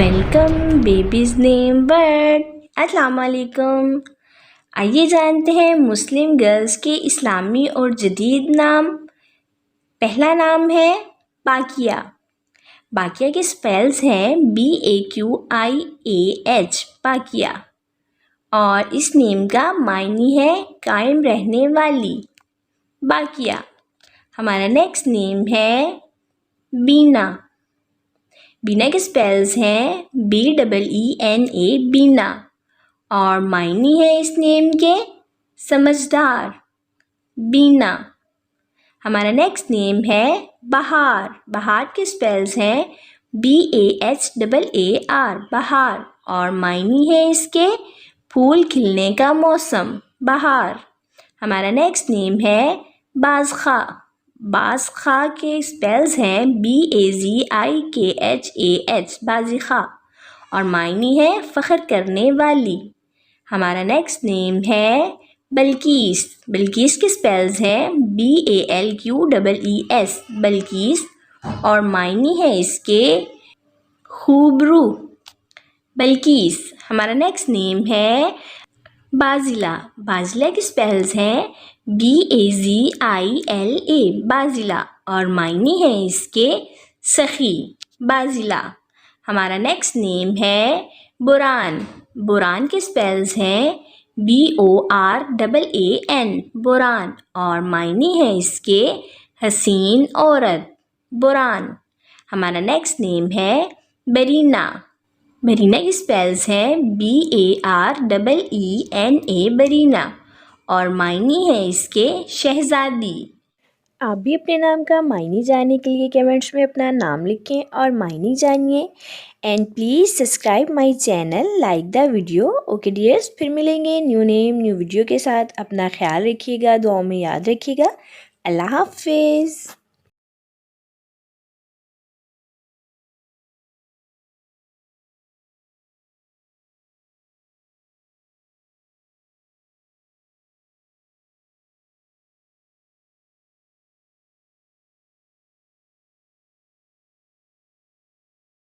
Welcome babies name word. अस्सलाम वालेकुम। आइए जानते हैं मुस्लिम गर्ल्स के इस्लामी और जदीद नाम। पहला नाम है बाकिया। बाकिया के स्पेल्स हैं BAQIAH बाकिया, और इस नेम का मायने है कायम रहने वाली। बाकिया। हमारा नेक्स्ट नेम है बीना। बीना के स्पेल्स हैं BEENA बीना, और मायने है इस नेम के समझदार। बीना। हमारा नेक्स्ट नेम है बहार। बहार के स्पेल्स हैं BAHAAR बहार, और मायने है इसके फूल खिलने का मौसम। बहार। हमारा नेक्स्ट नेम है बाज़खा। बाज़खा के स्पेल्स हैं BAZIKHAH बाज़िखा, और मायने है फ़ख्र करने वाली। हमारा नेक्स्ट नेम है बल्कीस। बल्कीस के स्पेल्स हैं BALQEES बल्कीस, और मायने है इसके खूबरू। बल्कीस। हमारा नेक्स्ट नेम है बाज़िला। बाज़िला के स्पेल्स हैं BAZILA बाज़िला, और मायने है इसके सखी। बाज़िला। हमारा नेक्स्ट नेम है बुरान। बुरान के स्पेल्स हैं BORAAN बुरान, और मायने है इसके हसीन औरत। बुरान। हमारा नेक्स्ट नेम है बरीना। बरीना के स्पेल्स हैं BAREENA बरीना, और मायने है इसके शहज़ादी। आप भी अपने नाम का मायने जानने के लिए कमेंट्स में अपना नाम लिखें और मायने जानिए। And please subscribe my channel, like the video. Okay dears, फिर मिलेंगे न्यू नेम न्यू वीडियो के साथ। अपना ख्याल रखिएगा, दुआओं में याद रखिएगा। अल्लाह हाफिज़।